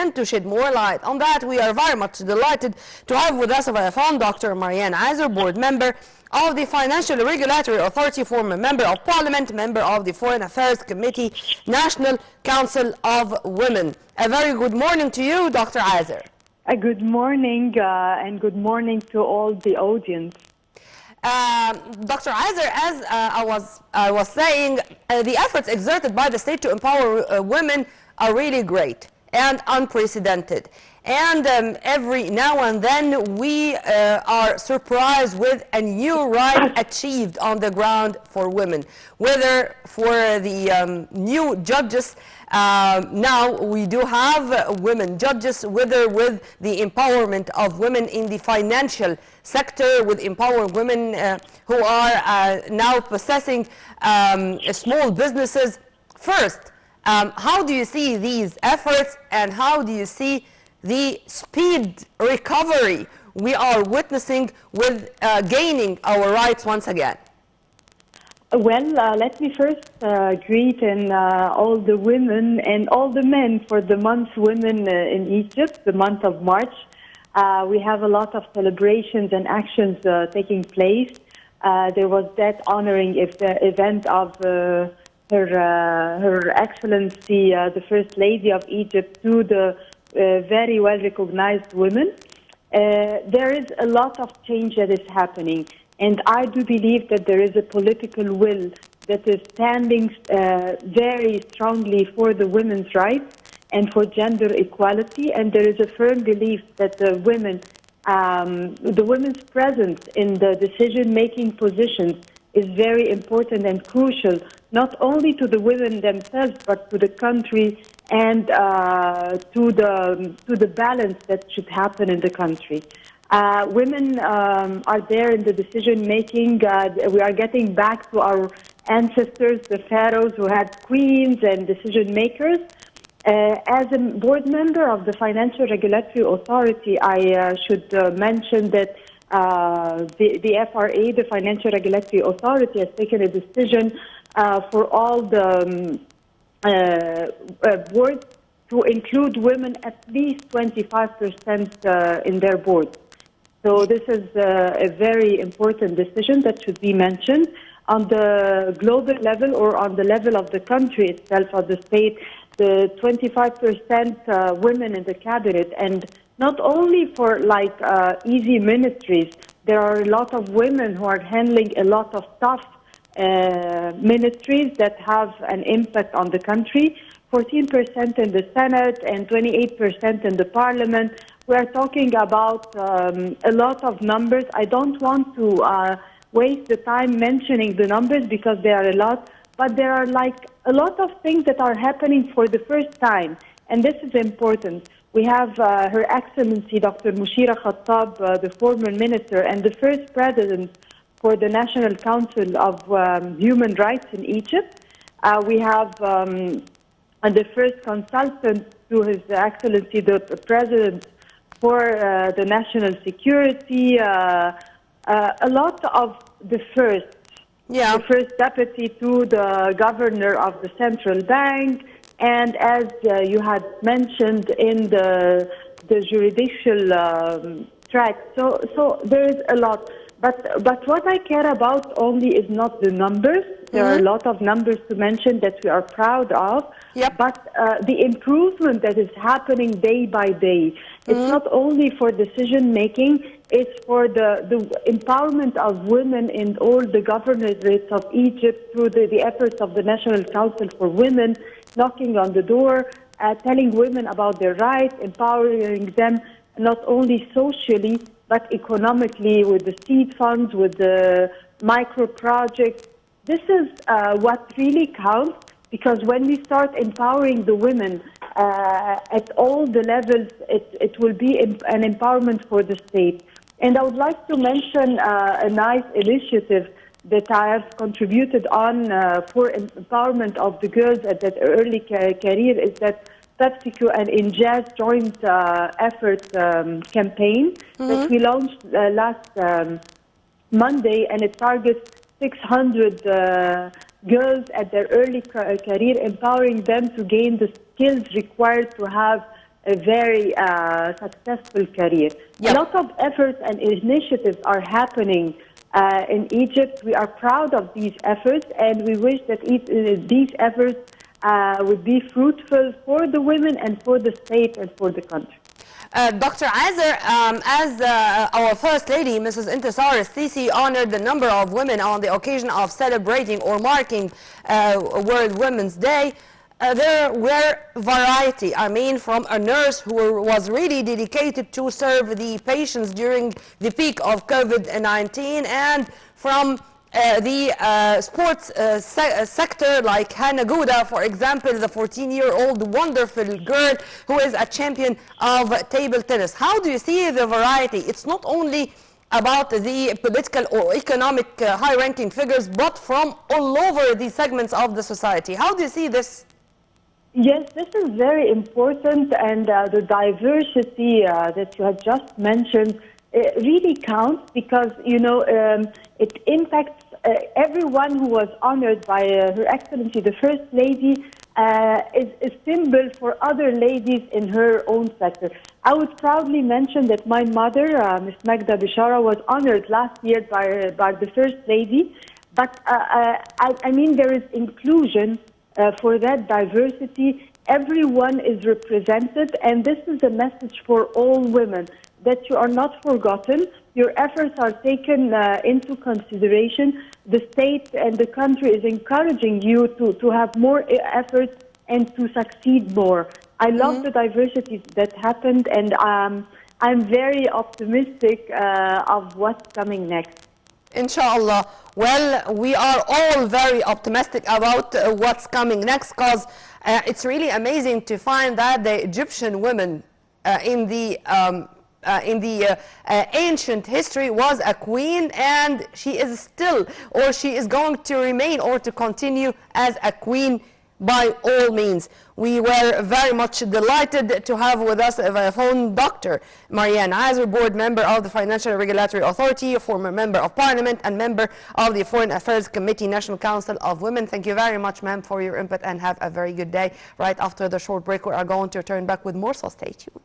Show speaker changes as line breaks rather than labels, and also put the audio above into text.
and to shed more light on that, we are very much delighted to have with us via phone Dr. Marianne Azer, board member of the Financial Regulatory Authority, former member of Parliament, member of the Foreign Affairs Committee, National Council of Women. A very good morning to you, Dr. Azer.
Good morning, and good morning to all the audience.
Dr. Azer, as I was saying, the efforts exerted by the state to empower women are really great and unprecedented. And every now and then we are surprised with a new right achieved on the ground for women, whether for the new judges. Now we do have women judges, whether with the empowerment of women in the financial sector, with empowering women who are now possessing small businesses. First, how do you see these efforts, and how do you see the speed recovery we are witnessing with gaining our rights once again?
Well, let me first greet all the women and all the men for the month Women in Egypt, the month of March. We have a lot of celebrations and actions taking place. There was that honoring the event of Her Excellency, the First Lady of Egypt, to the very well recognized women. There is a lot of change that is happening, and I do believe that there is a political will that is standing very strongly for the women's rights and for gender equality, and there is a firm belief that the women's presence in the decision-making positions is very important and crucial, not only to the women themselves, but to the country and to the balance that should happen in the country. Women are there in the decision-making. We are getting back to our ancestors, the pharaohs who had queens and decision-makers. As a board member of the Financial Regulatory Authority, I should mention that the FRA, the Financial Regulatory Authority, has taken a decision for all the boards to include women at least 25% in their boards. So this is a very important decision that should be mentioned. On the global level or on the level of the country itself, of the state, the 25% women in the cabinet, and not only for easy ministries, there are a lot of women who are handling a lot of tough ministries that have an impact on the country. 14% in the Senate and 28% in the Parliament. We are talking about a lot of numbers. I don't want to waste the time mentioning the numbers because there are a lot, but there are a lot of things that are happening for the first time, and this is important. We have Her Excellency Dr. Mushira Khattab, the former minister and the first president for the National Council of Human Rights in Egypt. We have the first consultant to His Excellency the President for the National Security. A lot of the first. The first deputy to the governor of the central bank, and as you had mentioned in the judicial track. So there is a lot. But what I care about only is not the numbers. There are a lot of numbers to mention that we are proud of. But the improvement that is happening day by day. It's not only for decision making, it's for the empowerment of women in all the governorates of Egypt through the efforts of the National Council for Women, knocking on the door, telling women about their rights, empowering them not only socially, but economically with the seed funds, with the micro projects. This is what really counts, because when we start empowering the women at all the levels, it will be an empowerment for the state. And I would like to mention a nice initiative that I have contributed on for empowerment of the girls at that early career, is that PepsiCo and Injaz joint effort campaign that we launched last Monday, and it targets 600 girls at their early career, empowering them to gain the skills required to have a very successful career.
Yep.
A lot of efforts and initiatives are happening in Egypt. We are proud of these efforts, and we wish that these efforts would be fruitful for the women and for the state and for the country.
Dr. Azer, as our First Lady, Mrs. Intisar Sisi, honored the number of women on the occasion of celebrating or marking World Women's Day, there were variety. I mean, from a nurse who was really dedicated to serve the patients during the peak of COVID-19, and from the sports sector, like Hannah Gouda, for example, the 14-year-old wonderful girl who is a champion of table tennis. How do you see the variety? It's not only about the political or economic high-ranking figures, but from all over the segments of the society. How do you see this?
Yes, this is very important, and the diversity that you have just mentioned really counts, because, you know, it impacts everyone who was honored by Her Excellency, the First Lady, is a symbol for other ladies in her own sector. I would proudly mention that my mother, Ms. Magda Bishara, was honored last year by the First Lady, but I mean, there is inclusion for that diversity. Everyone is represented, and this is a message for all women, that you are not forgotten. Your efforts are taken into consideration. The state and the country is encouraging you to have more efforts and to succeed more. I love the diversity that happened, and I'm very optimistic of what's coming next.
Inshallah. Well, we are all very optimistic about what's coming next, because it's really amazing to find that the Egyptian women in the ancient history was a queen, and she is still, or she is going to remain or to continue as a queen by all means. We were very much delighted to have with us a phone Dr. Marianne Azer, board member of the Financial Regulatory Authority, a former member of Parliament, and member of the Foreign Affairs Committee, National Council of Women. Thank you very much, ma'am, for your input, and have a very good day. Right after the short break, we are going to return back with more, so stay tuned.